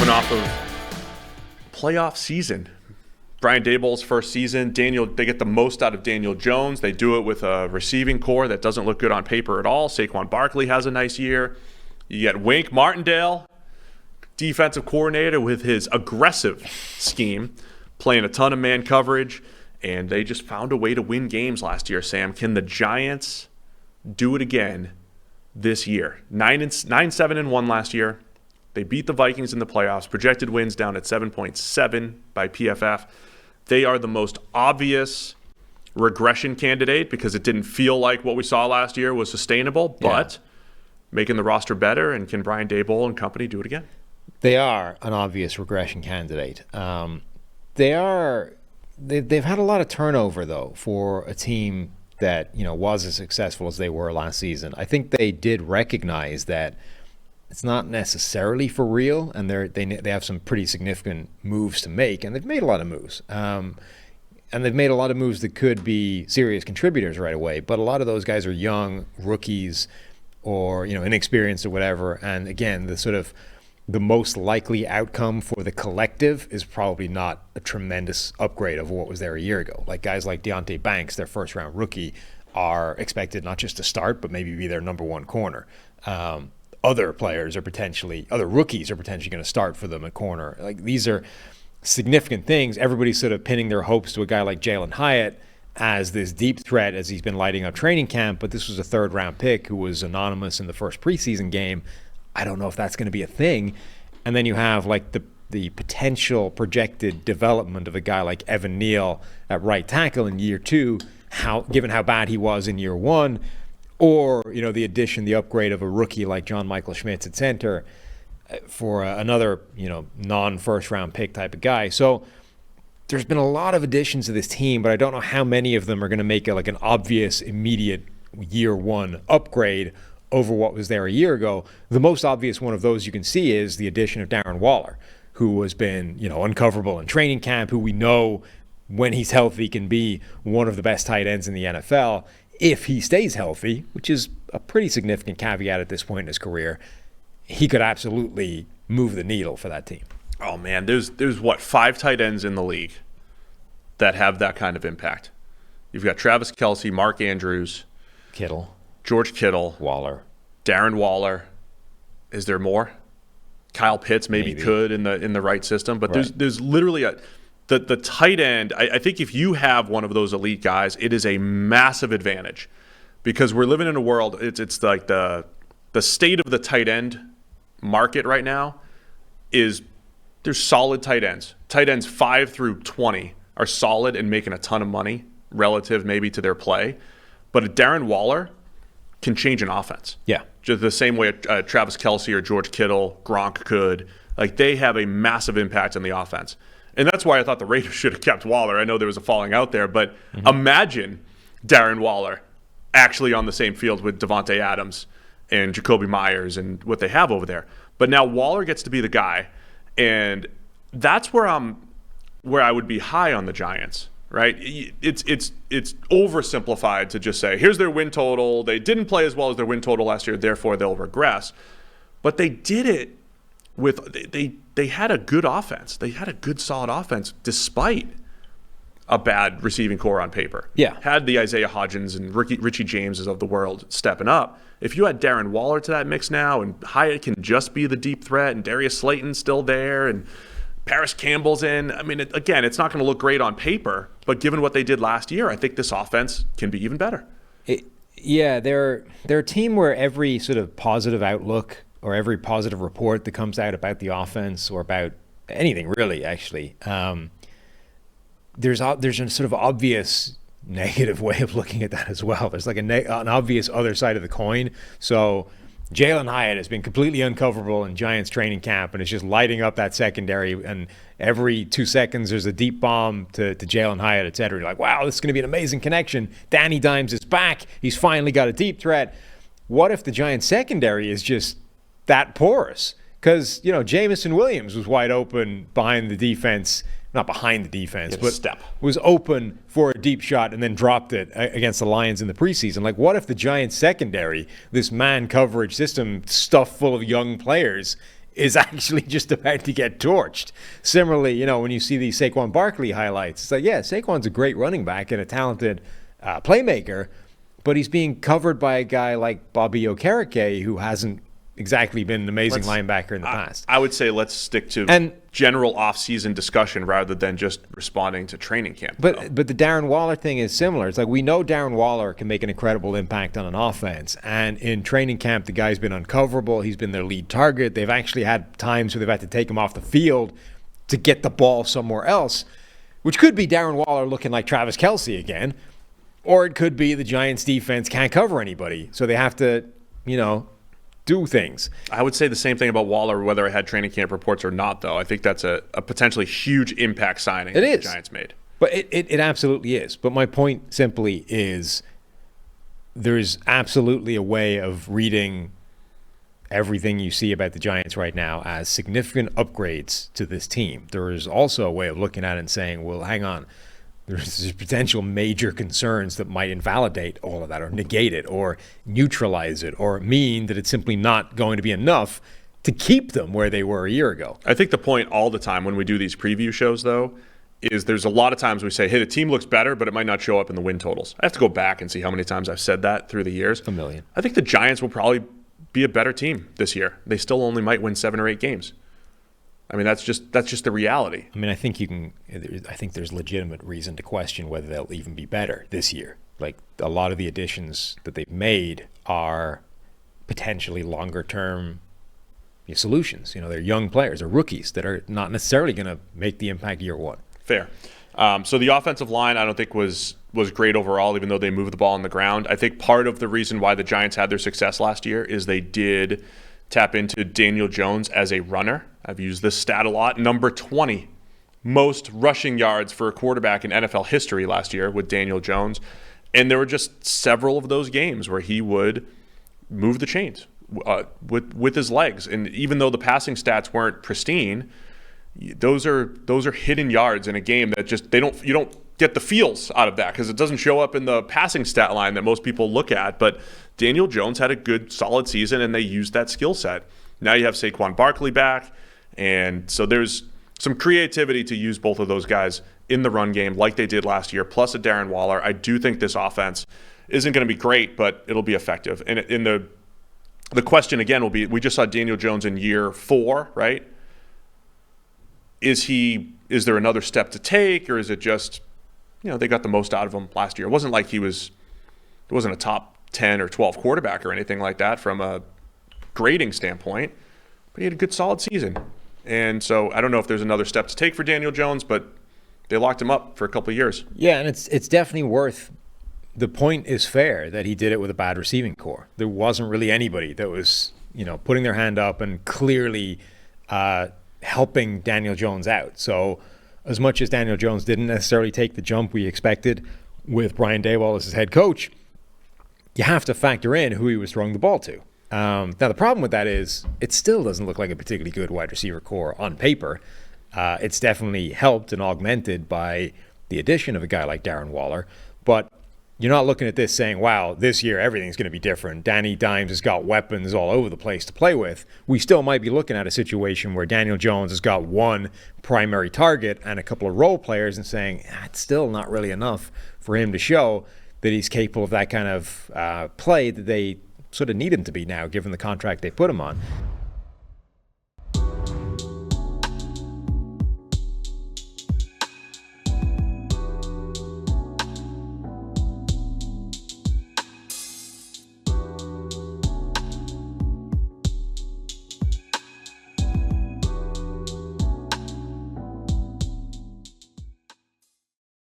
coming off of playoff season. Brian Daboll's first season. They get the most out of Daniel Jones. They do it with a receiving core that doesn't look good on paper at all. Saquon Barkley has a nice year. You get Wink Martindale, defensive coordinator, with his aggressive scheme, playing a ton of man coverage, and they just found a way to win games last year, Sam. Can the Giants do it again this year? 9-7-1 last year. They beat the Vikings in the playoffs. Projected wins down at 7.7 by PFF. They are the most obvious regression candidate because it didn't feel like what we saw last year was sustainable, but making the roster better. And can Brian Daboll and company do it again? They are an obvious regression candidate. They've had a lot of turnover, though, for a team that, was as successful as they were last season. I think they did recognize that it's not necessarily for real, and they have some pretty significant moves to make, and they've made a lot of moves. And they've made a lot of moves that could be serious contributors right away, but a lot of those guys are young rookies or inexperienced or whatever. And again, the most likely outcome for the collective is probably not a tremendous upgrade of what was there a year ago. Like guys like Deonte Banks, their first round rookie, are expected not just to start, but maybe be their number one corner. Other rookies are potentially going to start for them at corner. Like, these are significant things. Everybody's sort of pinning their hopes to a guy like Jalen Hyatt as this deep threat as he's been lighting up training camp, but this was a third round pick who was anonymous in the first preseason game. I don't know if that's going to be a thing. And then you have like the potential projected development of a guy like Evan Neal at right tackle in year two, given how bad he was in year one. Or, the upgrade of a rookie like John Michael Schmitz at center for another, non-first round pick type of guy. So there's been a lot of additions to this team, but I don't know how many of them are going to make an obvious, immediate year one upgrade over what was there a year ago. The most obvious one of those you can see is the addition of Darren Waller, who has been, uncoverable in training camp, who we know when he's healthy can be one of the best tight ends in the NFL. If he stays healthy, which is a pretty significant caveat at this point in his career, he could absolutely move the needle for that team. Oh, man, there's 5 tight ends in the league that have that kind of impact. You've got Travis Kelce, Mark Andrews, George Kittle, Waller, Darren Waller. Is there more? Kyle Pitts maybe could in the right system, but right. there's literally the tight end. I think if you have one of those elite guys, it is a massive advantage because we're living in a world. It's like the state of the tight end market right now is there's solid tight ends. Tight ends 5 through 20 are solid and making a ton of money relative maybe to their play, but a Darren Waller can change an offense. Yeah, just the same way Travis Kelce or George Kittle, Gronk could. Like, they have a massive impact on the offense. And that's why I thought the Raiders should have kept Waller. I know there was a falling out there, but imagine Darren Waller actually on the same field with Devontae Adams and Jacoby Myers and what they have over there. But now Waller gets to be the guy, and that's where I would be high on the Giants, right? It's oversimplified to just say, here's their win total. They didn't play as well as their win total last year, therefore they'll regress. But they did it with they had a good offense. They had a good, solid offense despite a bad receiving core on paper. Yeah. Had the Isaiah Hodgins and Richie Jameses of the world stepping up. If you add Darren Waller to that mix now, and Hyatt can just be the deep threat, and Darius Slayton's still there, and Paris Campbell's in, I mean, it's not going to look great on paper, but given what they did last year, I think this offense can be even better. They're a team where every sort of positive outlook or every positive report that comes out about the offense or about anything really, actually, there's a sort of obvious negative way of looking at that as well. There's like an obvious other side of the coin. So Jalen Hyatt has been completely uncoverable in Giants training camp and is just lighting up that secondary. And every 2 seconds, there's a deep bomb to Jalen Hyatt, et cetera. You're like, wow, this is going to be an amazing connection. Danny Dimes is back. He's finally got a deep threat. What if the Giants secondary is just that porous? Because, Jamison Williams was wide open behind the defense. Not behind the defense, but was open for a deep shot and then dropped it against the Lions in the preseason. Like, what if the Giants secondary, this man coverage system stuffed full of young players, is actually just about to get torched. Similarly, when you see these Saquon Barkley highlights, it's like, yeah, Saquon's a great running back and a talented playmaker, but he's being covered by a guy like Bobby Okereke, who hasn't exactly been an amazing linebacker in the past. I would say let's stick to general offseason discussion rather than just responding to training camp. But the Darren Waller thing is similar. It's like we know Darren Waller can make an incredible impact on an offense. And in training camp, the guy's been uncoverable. He's been their lead target. They've actually had times where they've had to take him off the field to get the ball somewhere else, which could be Darren Waller looking like Travis Kelce again. Or it could be the Giants defense can't cover anybody. So they have to, do things. I would say the same thing about Waller, whether I had training camp reports or not, though. I think that's a potentially huge impact signing the Giants made. But it absolutely is. But my point simply is there's absolutely a way of reading everything you see about the Giants right now as significant upgrades to this team. There is also a way of looking at it and saying, well, hang on, there's potential major concerns that might invalidate all of that or negate it or neutralize it or mean that it's simply not going to be enough to keep them where they were a year ago. I think the point all the time when we do these preview shows, though, is there's a lot of times we say, hey, the team looks better, but it might not show up in the win totals. I have to go back and see how many times I've said that through the years. A million. I think the Giants will probably be a better team this year. They still only might win 7 or 8 games. I mean, that's just the reality. I mean, I think there's legitimate reason to question whether they'll even be better this year. Like, a lot of the additions that they've made are potentially longer-term solutions. They're young players, they're rookies that are not necessarily going to make the impact year one. Fair. So the offensive line, I don't think was great overall, even though they moved the ball on the ground. I think part of the reason why the Giants had their success last year is they did tap into Daniel Jones as a runner. I've used this stat a lot. Number 20 most rushing yards for a quarterback in NFL history last year with Daniel Jones. And there were just several of those games where he would move the chains with his legs. And even though the passing stats weren't pristine, those are hidden yards in a game that just you don't get the feels out of that because it doesn't show up in the passing stat line that most people look at. But Daniel Jones had a good, solid season, and they used that skill set. Now you have Saquon Barkley back, and so there's some creativity to use both of those guys in the run game like they did last year, plus a Darren Waller. I do think this offense isn't going to be great, but it'll be effective. And in the question, again, will be, we just saw Daniel Jones in year 4, right? Is there another step to take, or is it just, they got the most out of him last year? It wasn't like it wasn't a top 10 or 12 quarterback or anything like that from a grading standpoint, but he had a good solid season. And so I don't know if there's another step to take for Daniel Jones, but they locked him up for a couple of years. Yeah, and it's definitely worth, the point is fair that he did it with a bad receiving core. There wasn't really anybody that was, putting their hand up and clearly helping Daniel Jones out. So as much as Daniel Jones didn't necessarily take the jump we expected with Brian Daboll as his head coach, you have to factor in who he was throwing the ball to. Now, the problem with that is it still doesn't look like a particularly good wide receiver core on paper. It's definitely helped and augmented by the addition of a guy like Darren Waller. But you're not looking at this saying, wow, this year everything's going to be different. Danny Dimes has got weapons all over the place to play with. We still might be looking at a situation where Daniel Jones has got one primary target and a couple of role players and saying, it's still not really enough for him to show that he's capable of that kind of play that they sort of need him to be now, given the contract they put him on.